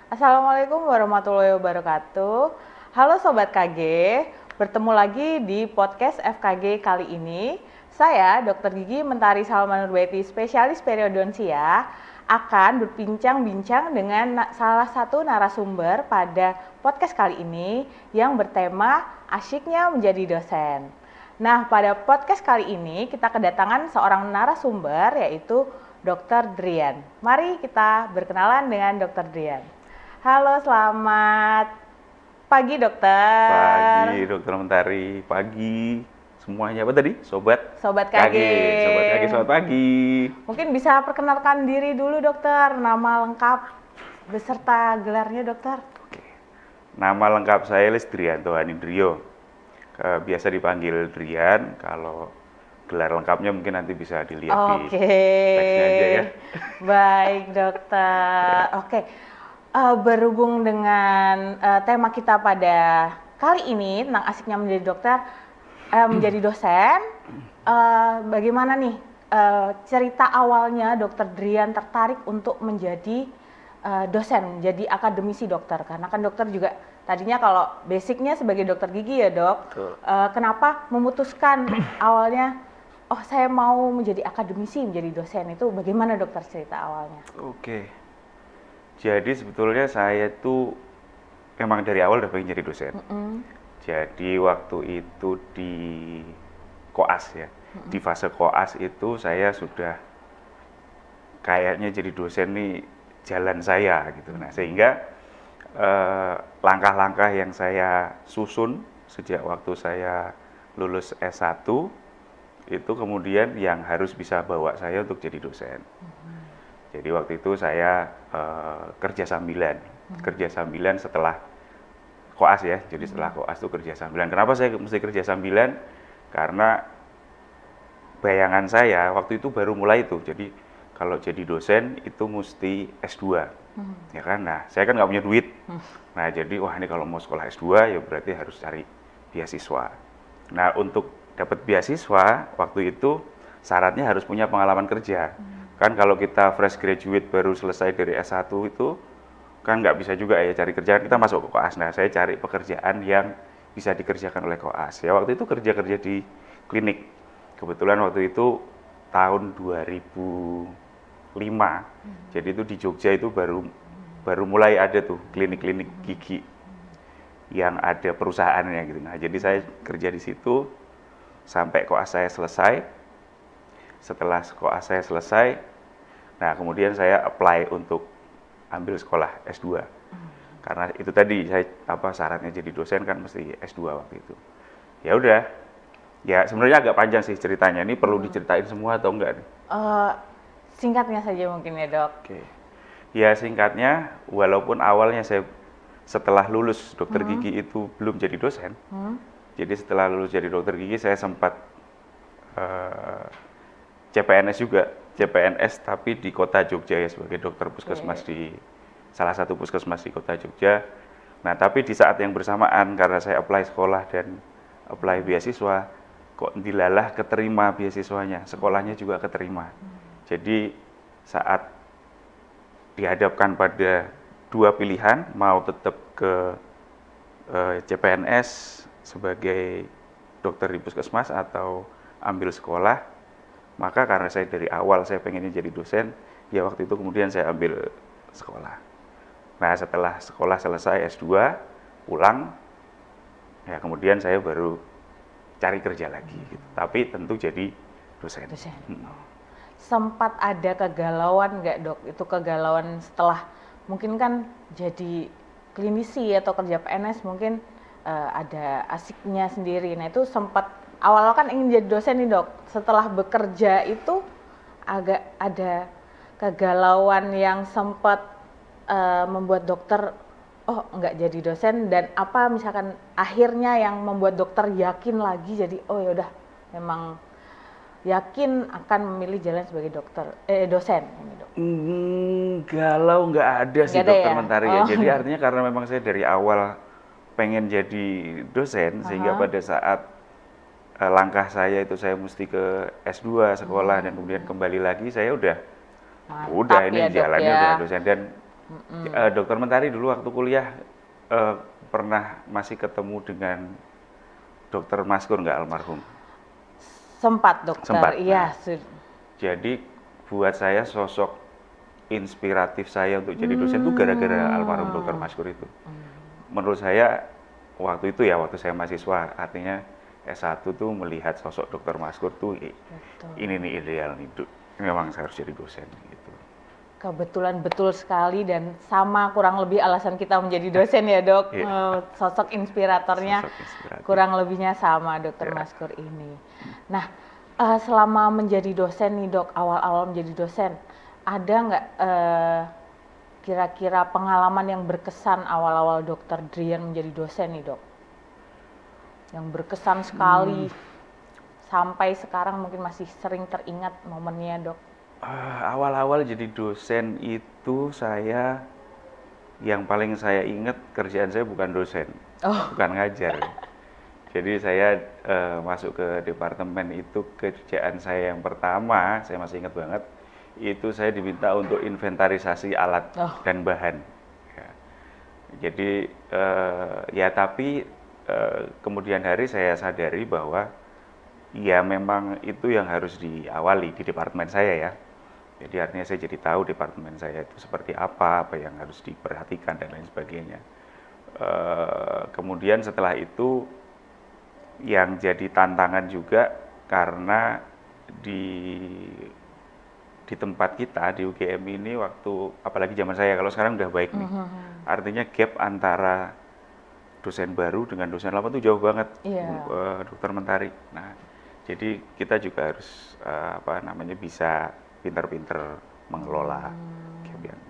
Assalamualaikum warahmatullahi wabarakatuh. Halo Sobat KG, bertemu lagi di podcast FKG kali ini. Saya Dr. Gigi Mentari Salma Nurbaiti, spesialis periodontia, akan berbincang-bincang dengan salah satu narasumber pada podcast kali ini yang bertema asyiknya menjadi dosen. Nah, pada podcast kali ini kita kedatangan seorang narasumber yaitu Dr. Drian. Mari kita berkenalan dengan Dr. Drian. Halo, selamat pagi dokter. Pagi dokter Mentari, pagi semuanya. Apa tadi? Sobat KG. Sobat KG, selamat pagi. Mungkin bisa perkenalkan diri dulu dokter, nama lengkap beserta gelarnya dokter. Oke. Nama lengkap saya Lesdrianto Hanindrio. Biasa dipanggil Drian, kalau gelar lengkapnya mungkin nanti bisa dilihat di teksnya aja ya. Baik dokter. Oke. Berhubung dengan tema kita pada kali ini tentang asiknya menjadi dokter, menjadi dosen, bagaimana nih cerita awalnya Dokter Drian tertarik untuk menjadi dosen, jadi akademisi dokter? Karena kan dokter juga tadinya kalau basicnya sebagai dokter gigi ya dok. Kenapa memutuskan awalnya, oh saya mau menjadi akademisi, menjadi dosen, itu bagaimana dokter cerita awalnya? Oke. Jadi sebetulnya saya tuh memang dari awal udah pengen jadi dosen. Jadi waktu itu di koas ya, di fase koas itu saya sudah kayaknya jadi dosen nih jalan saya gitu. Nah sehingga langkah-langkah yang saya susun sejak waktu saya lulus S1 itu kemudian yang harus bisa bawa saya untuk jadi dosen. Jadi waktu itu saya kerja sambilan setelah koas ya. Jadi setelah koas itu kerja sambilan. Kenapa saya mesti kerja sambilan? Karena bayangan saya waktu itu baru mulai tuh. Jadi kalau jadi dosen itu mesti S2. Ya kan? Nah, saya kan nggak punya duit. Nah, jadi wah ini kalau mau sekolah S2 ya berarti harus cari beasiswa. Nah, untuk dapat beasiswa waktu itu syaratnya harus punya pengalaman kerja. Kan kalau kita fresh graduate baru selesai dari S1 itu kan nggak bisa juga ya cari kerjaan, kita masuk ke koas. Nah saya cari pekerjaan yang bisa dikerjakan oleh koas. Ya waktu itu kerja di klinik. Kebetulan waktu itu tahun 2005. Jadi itu di Jogja itu baru mulai ada tuh klinik-klinik gigi yang ada perusahaannya gitu. Nah jadi saya kerja di situ sampai koas saya selesai. Setelah koas saya selesai, nah kemudian saya apply untuk ambil sekolah S2. Karena itu tadi saya syaratnya jadi dosen kan mesti S2 waktu itu. Ya udah. Ya sebenarnya agak panjang sih ceritanya. Ini perlu diceritain semua atau enggak nih? Singkatnya saja mungkin ya dok. Oke. Ya singkatnya, walaupun awalnya saya setelah lulus dokter gigi itu belum jadi dosen. Jadi setelah lulus jadi dokter gigi saya sempat CPNS juga, CPNS tapi di kota Jogja ya sebagai dokter puskesmas di salah satu puskesmas di kota Jogja. Nah tapi di saat yang bersamaan karena saya apply sekolah dan apply beasiswa, kok dilalah keterima beasiswanya, sekolahnya juga keterima. Jadi saat dihadapkan pada dua pilihan, mau tetap ke CPNS sebagai dokter di puskesmas atau ambil sekolah, maka karena saya dari awal saya pengennya jadi dosen, ya waktu itu kemudian saya ambil sekolah. Nah setelah sekolah selesai S2, pulang, ya kemudian saya baru cari kerja lagi. Gitu. Tapi tentu jadi dosen. Sempat ada kegalauan nggak dok? Itu kegalauan setelah mungkin kan jadi klinisi atau kerja PNS mungkin ada asiknya sendiri. Nah itu sempat awal kan ingin jadi dosen nih dok, setelah bekerja itu agak ada kegalauan yang sempat membuat dokter nggak jadi dosen, dan apa misalkan akhirnya yang membuat dokter yakin lagi jadi oh yaudah memang yakin akan memilih jalan sebagai dosen ini dok. Galau nggak ada sih dokter Mentari ya. Jadi iya. artinya karena memang saya dari awal pengen jadi dosen sehingga pada saat langkah saya itu saya mesti ke S2 sekolah dan kemudian kembali lagi, saya udah Mantap ini ya, Dok, jalannya ya. udah dosen. Dan Dokter Mentari dulu waktu kuliah pernah masih ketemu dengan Dokter Maskur nggak almarhum? Sempat dokter, Sempat. iya. Jadi buat saya sosok inspiratif saya untuk jadi dosen itu gara-gara almarhum Dokter Maskur itu. Menurut saya waktu itu ya, waktu saya mahasiswa, artinya S1 tuh melihat sosok Dokter Maskur tuh ini nih ideal nih, memang saya harus jadi dosen gitu. Kebetulan betul sekali dan sama kurang lebih alasan kita menjadi dosen ya dok. Sosok inspiratornya kurang lebihnya sama Dokter Maskur ini. Nah selama menjadi dosen nih dok, awal-awal menjadi dosen, ada nggak kira-kira pengalaman yang berkesan awal-awal Dokter Drian menjadi dosen nih dok? Yang berkesan sekali sampai sekarang mungkin masih sering teringat momennya dok. Awal-awal jadi dosen itu yang paling saya ingat kerjaan saya bukan dosen, bukan ngajar. Jadi saya masuk ke departemen itu, kerjaan saya yang pertama, saya masih ingat banget, itu saya diminta untuk inventarisasi alat dan bahan. Ya. Jadi tapi kemudian hari saya sadari bahwa ya memang itu yang harus diawali di departemen saya ya. Jadi artinya saya jadi tahu departemen saya itu seperti apa yang harus diperhatikan dan lain sebagainya. Kemudian setelah itu yang jadi tantangan juga karena di tempat kita di UGM ini waktu, apalagi zaman saya, kalau sekarang udah baik nih, artinya gap antara dosen baru dengan dosen lama itu jauh banget, Dokter Mentari. Nah, jadi kita juga harus bisa pinter-pinter mengelola gap yang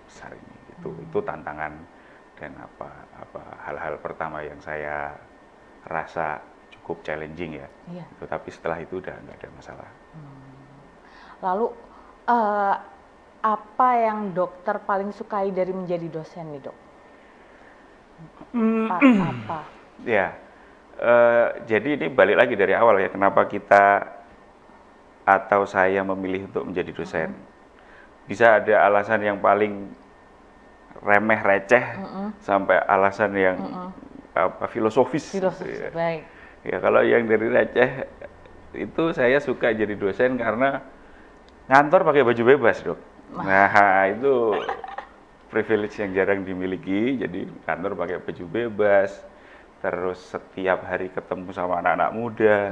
besar ini. Itu tantangan dan hal-hal pertama yang saya rasa cukup challenging ya. Tapi setelah itu udah nggak ada masalah. Lalu apa yang dokter paling sukai dari menjadi dosen nih dok? Apa? Ya, jadi ini balik lagi dari awal ya, kenapa kita atau saya memilih untuk menjadi dosen. Bisa ada alasan yang paling remeh receh sampai alasan yang filosofis. Ya. Baik. Ya kalau yang dari receh itu saya suka jadi dosen karena ngantor pakai baju bebas dok. Nah itu privilege yang jarang dimiliki. Jadi kantor pakai baju bebas, terus setiap hari ketemu sama anak-anak muda,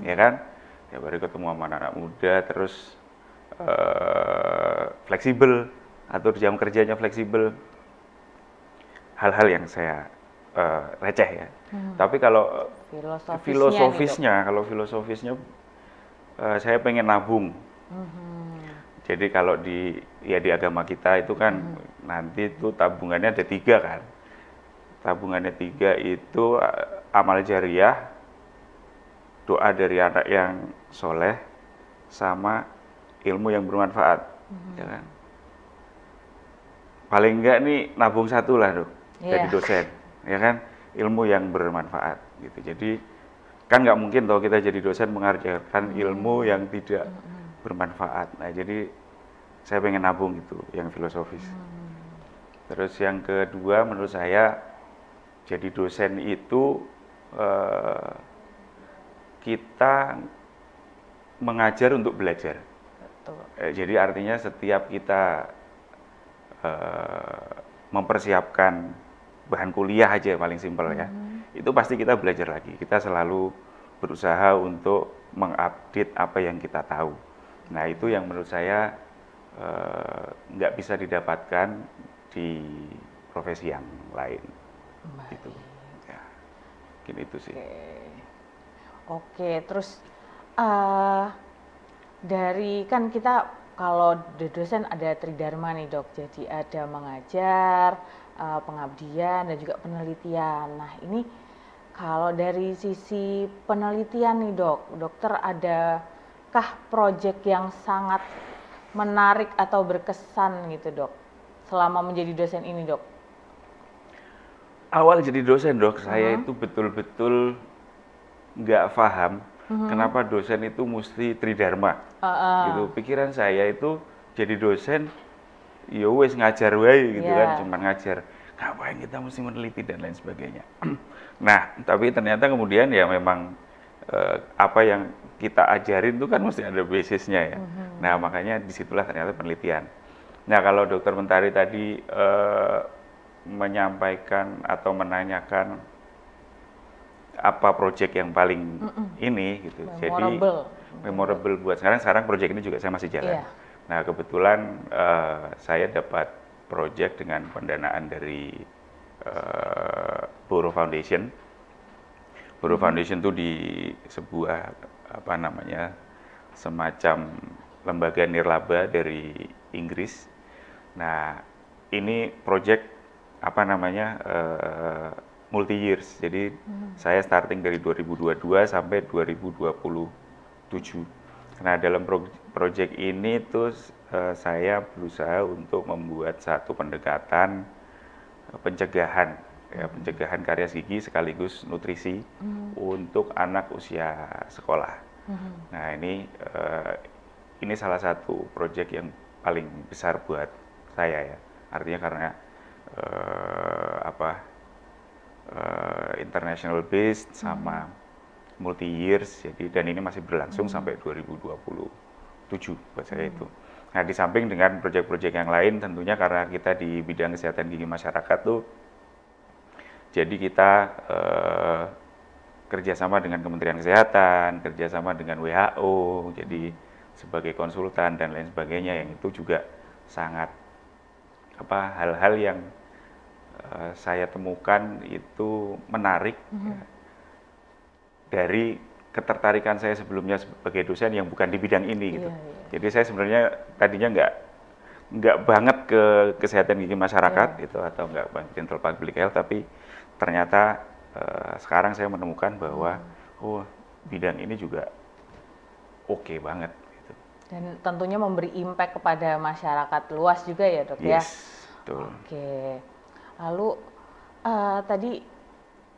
ya kan? Tiap hari ketemu sama anak-anak muda, terus fleksibel, atur jam kerjanya fleksibel. Hal-hal yang saya receh ya. Tapi kalau filosofisnya saya pengen nabung. Jadi kalau di agama kita itu kan nanti itu tabungannya ada 3 kan. Tabungannya 3 itu amal jariah, doa dari anak yang soleh, sama ilmu yang bermanfaat. Ya kan? Paling enggak nih nabung 1 lah dok, jadi dosen, ya kan, ilmu yang bermanfaat gitu. Jadi kan nggak mungkin toh kita jadi dosen mengajarkan ilmu yang tidak bermanfaat. Nah jadi saya pengen nabung itu yang filosofis. Terus yang kedua menurut saya jadi dosen itu kita mengajar untuk belajar. Jadi artinya setiap kita mempersiapkan bahan kuliah aja paling simpel ya, itu pasti kita belajar lagi. Kita selalu berusaha untuk mengupdate apa yang kita tahu. Nah itu yang menurut saya nggak bisa didapatkan di profesi yang lain. Gitu. Ya, mungkin itu sih. Oke, terus dari kan kita kalau di dosen ada tridharma nih dok, jadi ada mengajar, pengabdian dan juga penelitian. Nah ini kalau dari sisi penelitian nih dok, dokter adakah proyek yang sangat menarik atau berkesan gitu dok selama menjadi dosen ini dok? Awal jadi dosen dok, saya itu betul-betul nggak paham kenapa dosen itu mesti tridharma. Gitu. Pikiran saya itu jadi dosen ya wes ngajar wae gitu kan, Iya. cuma ngajar. Ngapain kita mesti meneliti dan lain sebagainya. Nah, tapi ternyata kemudian ya memang apa yang kita ajarin itu kan mesti ada basisnya ya. Nah, makanya disitulah ternyata penelitian. Nah, kalau Dokter Mentari tadi menyampaikan atau menanyakan apa proyek yang paling ini gitu. Jadi memorable buat sekarang proyek ini juga saya masih jalan. Iya. Nah, kebetulan saya dapat proyek dengan pendanaan dari Borough Foundation. Borough Foundation itu di sebuah apa namanya semacam lembaga nirlaba dari Inggris. Nah, ini proyek apa namanya multi years. Jadi saya starting dari 2022 sampai 2027. Nah, dalam proyek ini tuh saya berusaha untuk membuat satu pendekatan pencegahan, ya, pencegahan karies gigi sekaligus nutrisi untuk anak usia sekolah. Nah, ini salah satu proyek yang paling besar buat saya ya. Artinya karena international based sama multi years, jadi dan ini masih berlangsung sampai 2027 buat saya itu. Nah, di samping dengan proyek-proyek yang lain tentunya karena kita di bidang kesehatan gigi masyarakat tuh, jadi kita kerjasama dengan Kementerian Kesehatan, kerjasama dengan WHO, jadi sebagai konsultan dan lain sebagainya, yang itu juga sangat hal-hal yang saya temukan itu menarik ya, dari ketertarikan saya sebelumnya sebagai dosen yang bukan di bidang ini gitu. Jadi saya sebenarnya tadinya nggak banget ke kesehatan gigi masyarakat gitu atau nggak dental public health, tapi ternyata sekarang saya menemukan bahwa bidang ini juga oke banget gitu. Dan tentunya memberi impact kepada masyarakat luas juga ya, Dok ya. Betul. Oke. Lalu tadi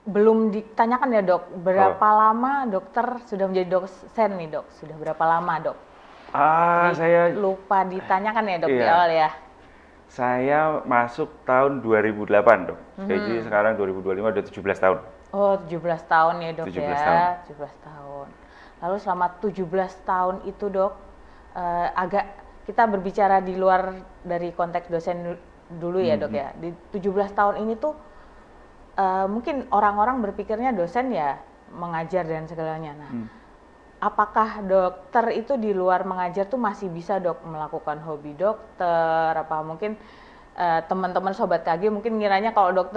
belum ditanyakan ya, Dok, berapa lama dokter sudah menjadi dosen nih, Dok? Sudah berapa lama, Dok? Saya lupa ditanyakan ya, Dok, iya. di awal ya. Saya masuk tahun 2008, Dok. Jadi sekarang 2025 udah 17 tahun. Oh, 17 tahun ya, Dok 17 ya. tahun. 17 tahun. Lalu selama 17 tahun itu, Dok, agak kita berbicara di luar dari konteks dosen dulu ya, Dok ya. Di 17 tahun ini tuh mungkin orang-orang berpikirnya dosen ya mengajar dan segalanya. Nah, apakah dokter itu di luar mengajar tuh masih bisa, Dok, melakukan hobi dokter? Apa mungkin teman-teman sobat KG mungkin ngiranya kalau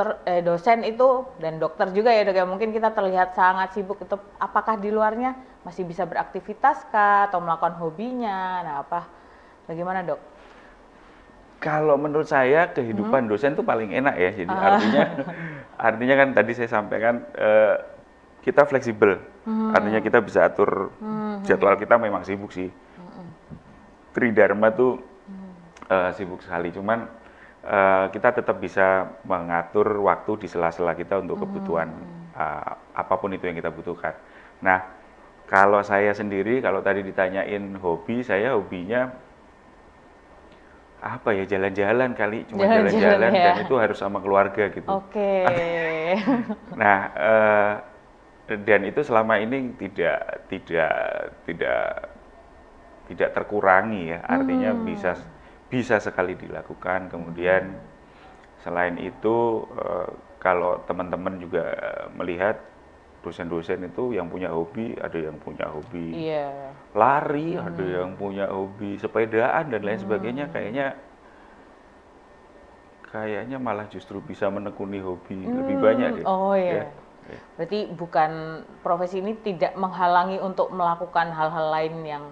dosen itu dan dokter juga ya, Dok ya, mungkin kita terlihat sangat sibuk itu. Apakah di luarnya masih bisa beraktivitas kah atau melakukan hobinya? Nah, bagaimana, Dok? Kalau menurut saya kehidupan dosen itu paling enak ya. Jadi artinya kan tadi saya sampaikan kita fleksibel. Artinya kita bisa atur jadwal kita, memang sibuk sih. Tridharma tuh sibuk sekali. Cuman kita tetap bisa mengatur waktu di sela-sela kita untuk kebutuhan apapun itu yang kita butuhkan. Nah, kalau saya sendiri, kalau tadi ditanyain hobi, saya hobinya apa ya, jalan-jalan kali, cuma jalan-jalan ya. Dan itu harus sama keluarga gitu. Oke. Nah, dan itu selama ini tidak terkurangi ya, artinya bisa sekali dilakukan. Kemudian selain itu kalau teman-teman juga melihat dosen-dosen itu yang punya hobi, ada yang punya hobi lari, ada yang punya hobi sepedaan dan lain sebagainya, kayaknya malah justru bisa menekuni hobi lebih banyak deh. Oh iya. Ya. Berarti bukan, profesi ini tidak menghalangi untuk melakukan hal-hal lain yang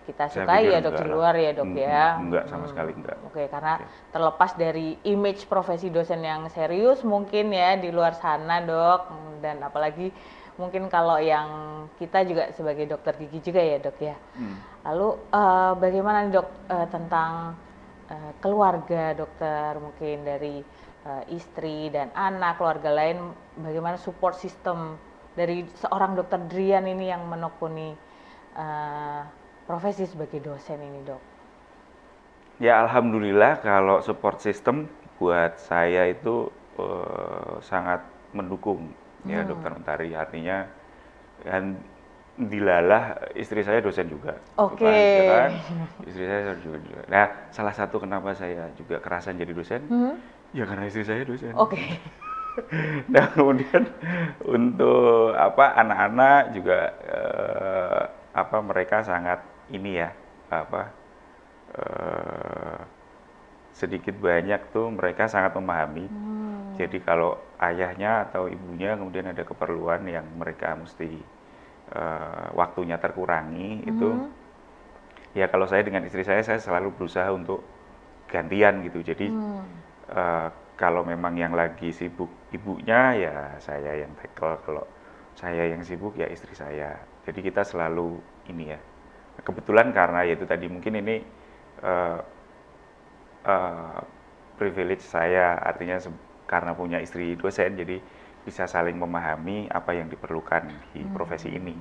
kita sukai ya, Dok, di luar ya, Dok ya. Enggak, sama sekali enggak. Oke, karena terlepas dari image profesi dosen yang serius mungkin ya di luar sana, Dok, dan apalagi mungkin kalau yang kita juga sebagai dokter gigi juga ya, Dok ya. Lalu bagaimana nih, Dok, tentang keluarga dokter, mungkin dari istri dan anak, keluarga lain, bagaimana support system dari seorang dokter Drian ini yang menekuni profesi sebagai dosen ini, Dok? Ya alhamdulillah kalau support system buat saya itu sangat mendukung ya Dokter Mentari. Artinya kan dilalah istri saya dosen juga, Oke. ya kan? Istri saya juga. Nah, salah satu kenapa saya juga kerasan jadi dosen, ya karena istri saya dosen. Oke. Nah, kemudian untuk apa anak-anak juga apa mereka sangat ini ya apa sedikit banyak tuh mereka sangat memahami. Jadi kalau ayahnya atau ibunya kemudian ada keperluan yang mereka mesti waktunya terkurangi itu ya kalau saya dengan istri saya selalu berusaha untuk gantian gitu. Jadi kalau memang yang lagi sibuk ibunya ya saya yang tackle, kalau saya yang sibuk ya istri saya. Jadi kita selalu ini ya. Kebetulan karena ya itu tadi mungkin ini privilege saya, artinya karena punya istri dosen jadi bisa saling memahami apa yang diperlukan di profesi ini.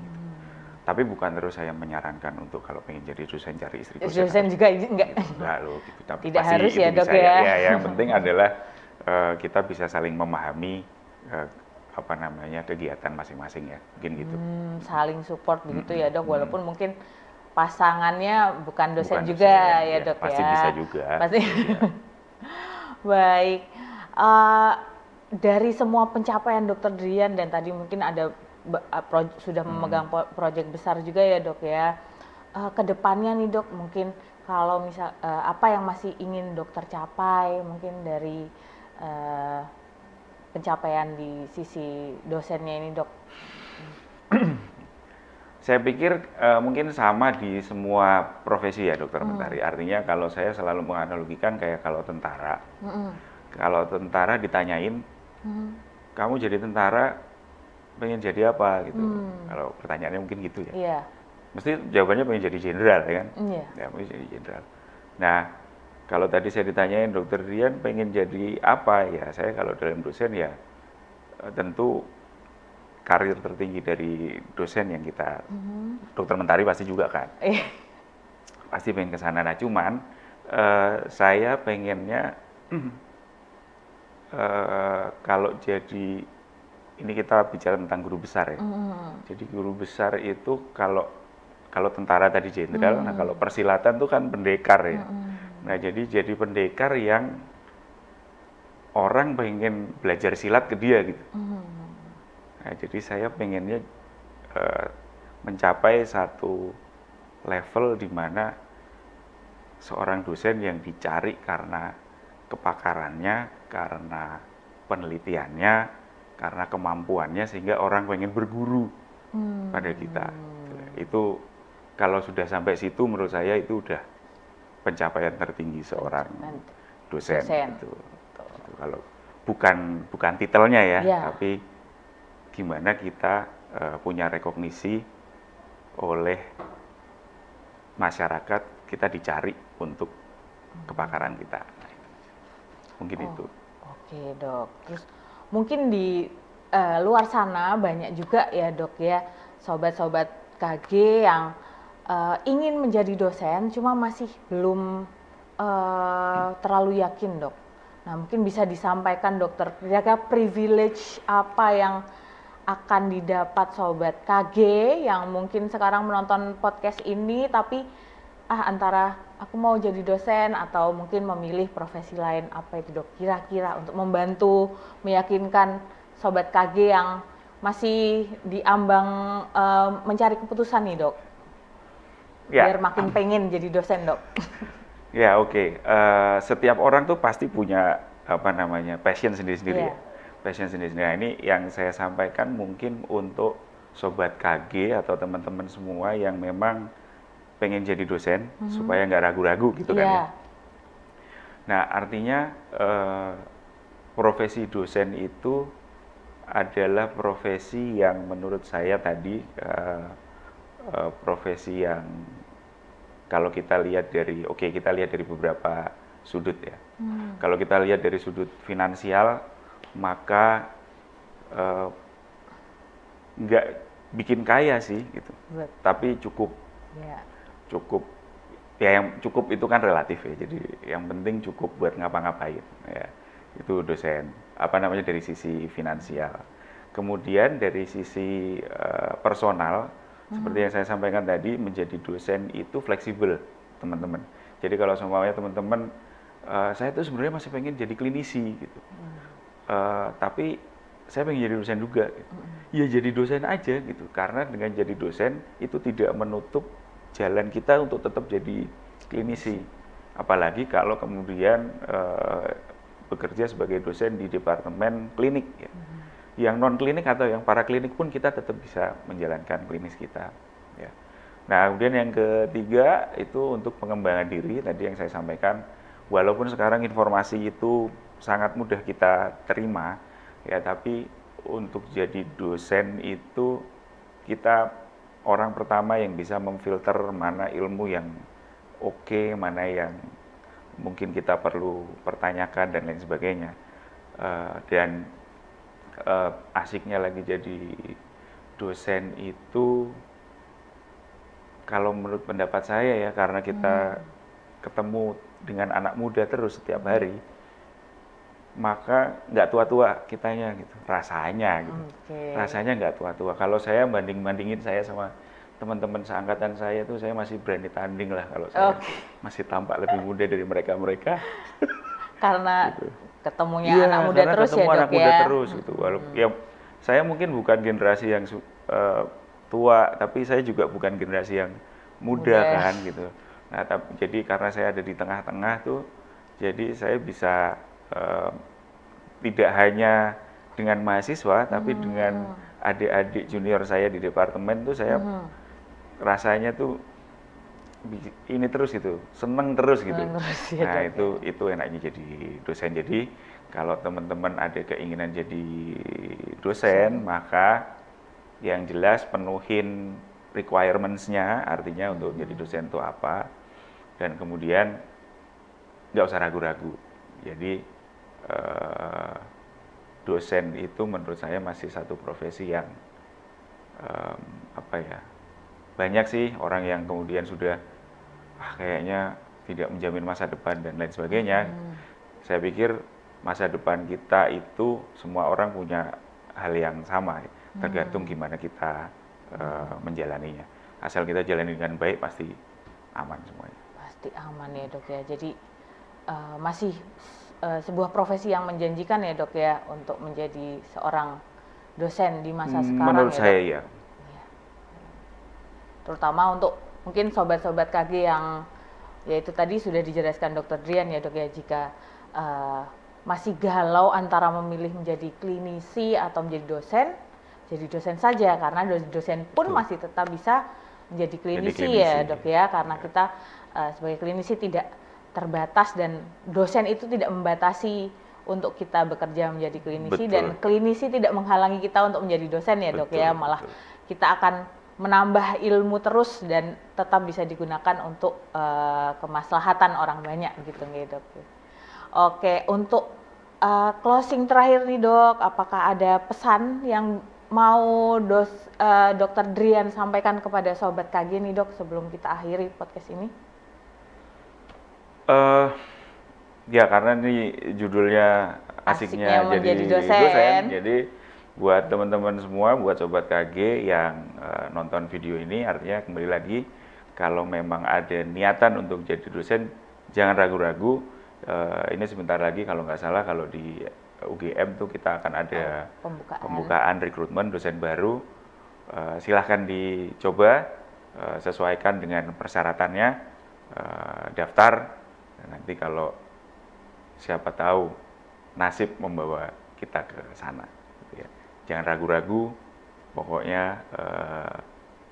Tapi bukan terus saya menyarankan untuk kalau pengen jadi dosen cari istri dosen. Dosen juga enggak Loh, gitu. Tapi tidak pasti harus ya itu Dok bisa, ya. yang penting adalah kita bisa saling memahami apa namanya kegiatan masing-masing ya, mungkin gitu. Saling support begitu ya Dok, walaupun mungkin pasangannya bukan dosen Bukan juga dosen, ya Dok pasti ya. bisa juga. Pasti. Ya. Baik. Dari semua pencapaian Dokter Drian dan tadi mungkin ada sudah memegang proyek besar juga ya Dok ya. Kedepannya nih Dok, mungkin kalau misal apa yang masih ingin Dokter capai mungkin dari pencapaian di sisi dosennya ini Dok? Saya pikir mungkin sama di semua profesi ya Dokter Mentari. Artinya kalau saya selalu menganalogikan kayak kalau tentara. Kalau tentara ditanyain, kamu jadi tentara pengen jadi apa gitu. Kalau pertanyaannya mungkin gitu ya. Iya. Mesti jawabannya pengen jadi jenderal ya kan? Iya. Ya, pengen jadi jenderal. Nah, kalau tadi saya ditanyain Dokter Drian pengen jadi apa ya? Saya kalau dalam dosen ya tentu karir tertinggi dari dosen yang kita Dokter Mentari pasti juga kan. Pasti pengen ke sana. Nah, cuman saya pengennya kalau jadi ini kita bicara tentang guru besar ya. Jadi guru besar itu kalau tentara tadi jenderal, nah kalau persilatan tuh kan pendekar ya. Nah jadi pendekar yang orang pengen belajar silat ke dia gitu. Nah jadi saya pengennya mencapai satu level di mana seorang dosen yang dicari karena kepakarannya, karena penelitiannya, karena kemampuannya sehingga orang pengen berguru pada kita. Itu kalau sudah sampai situ menurut saya itu udah pencapaian tertinggi seorang dosen. Gitu. Kalau bukan titelnya ya, tapi gimana kita punya rekognisi oleh masyarakat, kita dicari untuk kepakaran kita. Mungkin itu. Oke Dok. Terus mungkin di luar sana banyak juga ya Dok ya sobat-sobat KG yang ingin menjadi dosen cuma masih belum terlalu yakin Dok. Nah mungkin bisa disampaikan Dokter kira-kira privilege apa yang akan didapat sobat KG yang mungkin sekarang menonton podcast ini tapi antara aku mau jadi dosen atau mungkin memilih profesi lain, apa itu Dok kira-kira untuk membantu meyakinkan sobat KG yang masih diambang mencari keputusan nih Dok biar makin pengen jadi dosen Dok. Ya oke. Setiap orang tuh pasti punya apa namanya passion sendiri-sendiri ya. Passion sendiri-sendiri. Nah, ini yang saya sampaikan mungkin untuk sobat KG atau teman-teman semua yang memang pengen jadi dosen supaya nggak ragu-ragu gitu kan ya. Nah artinya profesi dosen itu adalah profesi yang menurut saya tadi profesi yang kalau kita lihat dari kita lihat dari beberapa sudut ya. Kalau kita lihat dari sudut finansial maka nggak bikin kaya sih gitu, tapi cukup ya yang cukup itu kan relatif ya. Jadi yang penting cukup buat ngapa-ngapain ya. Itu dosen. Apa namanya dari sisi finansial. Kemudian dari sisi personal, seperti yang saya sampaikan tadi, menjadi dosen itu fleksibel, teman-teman. Jadi kalau semuanya teman-teman, saya tuh sebenarnya masih pengen jadi klinisi gitu. Tapi saya pengen jadi dosen juga. Gitu. Ya jadi dosen aja gitu. Karena dengan jadi dosen itu tidak menutup jalan kita untuk tetap jadi klinisi. Apalagi kalau kemudian bekerja sebagai dosen di departemen klinik. Ya. Yang non klinik atau yang para klinik pun kita tetap bisa menjalankan klinis kita. Ya. Nah kemudian yang ketiga itu untuk pengembangan diri. Tadi yang saya sampaikan, walaupun sekarang informasi itu sangat mudah kita terima, ya tapi untuk jadi dosen itu kita orang pertama yang bisa memfilter mana ilmu yang oke, mana yang mungkin kita perlu pertanyakan dan lain sebagainya. Dan asiknya lagi jadi dosen itu, kalau menurut pendapat saya ya, karena kita ketemu dengan anak muda terus setiap hari, maka nggak tua-tua kitanya gitu, rasanya gitu. Rasanya nggak tua-tua. Kalau saya bandingin saya sama teman-teman seangkatan saya tuh, saya masih berani tanding lah kalau saya masih tampak lebih muda dari mereka. Karena gitu. Ketemunya ya, anak muda terus ya, Dok, anak muda terus gitu. Walaupun ya saya mungkin bukan generasi yang tua, tapi saya juga bukan generasi yang muda kan gitu. Nah, jadi karena saya ada di tengah-tengah tuh, jadi saya bisa tidak hanya dengan mahasiswa, tapi dengan adik-adik junior saya di departemen tuh saya rasanya tuh ini terus gitu, seneng terus gitu. Nah itu enaknya jadi dosen. Jadi kalau teman-teman ada keinginan jadi dosen, maka yang jelas penuhin requirements-nya, artinya untuk jadi dosen itu apa, dan kemudian nggak usah ragu-ragu. Jadi dosen itu menurut saya masih satu profesi yang banyak sih orang yang kemudian sudah kayaknya tidak menjamin masa depan dan lain sebagainya. Saya pikir masa depan kita itu semua orang punya hal yang sama, tergantung gimana kita menjalaninya. Asal kita jalani dengan baik, pasti aman semuanya. Pasti aman ya, Dok ya. Jadi masih sebuah profesi yang menjanjikan ya, Dok ya, untuk menjadi seorang dosen di masa sekarang. Menurut saya ya. Terutama untuk mungkin sobat-sobat KG yang yaitu tadi sudah dijelaskan Dr. Drian ya, Dok ya, jika masih galau antara memilih menjadi klinisi atau menjadi dosen, jadi dosen saja, karena dosen pun masih tetap bisa menjadi klinisi ya, Dok ya, karena kita sebagai klinisi tidak terbatas dan dosen itu tidak membatasi untuk kita bekerja menjadi klinisi. Betul. Dan klinisi tidak menghalangi kita untuk menjadi dosen ya, Dok ya, malah kita akan menambah ilmu terus dan tetap bisa digunakan untuk kemaslahatan orang banyak gitu nih, Dok. Oke, untuk closing terakhir nih, Dok, apakah ada pesan yang mau Dr. Drian sampaikan kepada sobat KG nih, Dok, sebelum kita akhiri podcast ini? Ya karena ini judulnya asiknya jadi dosen. Jadi buat teman-teman semua, buat sobat KG yang nonton video ini, artinya kembali lagi, kalau memang ada niatan untuk jadi dosen, jangan ragu-ragu. Ini sebentar lagi kalau nggak salah, kalau di UGM tuh kita akan ada pembukaan rekrutmen dosen baru. Silahkan dicoba, sesuaikan dengan persyaratannya, daftar. Nanti kalau siapa tahu nasib membawa kita ke sana. Gitu ya. Jangan ragu-ragu, pokoknya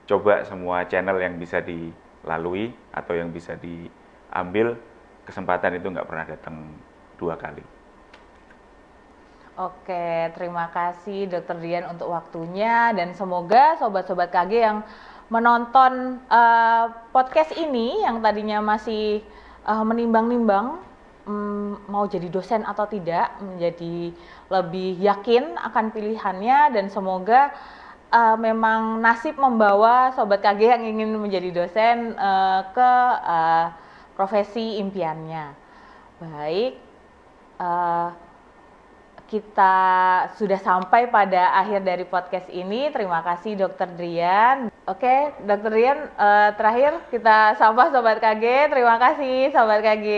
coba semua channel yang bisa dilalui atau yang bisa diambil. Kesempatan itu nggak pernah datang 2 kali. Oke, terima kasih Dr. Drian untuk waktunya, dan semoga sobat-sobat KG yang menonton podcast ini yang tadinya masih menimbang-nimbang mau jadi dosen atau tidak, menjadi lebih yakin akan pilihannya, dan semoga memang nasib membawa Sobat KG yang ingin menjadi dosen ke profesi impiannya. Baik, kita sudah sampai pada akhir dari podcast ini. Terima kasih Dokter Drian. Oke, Dokter Drian, terakhir kita sapa Sobat KG. Terima kasih Sobat KG.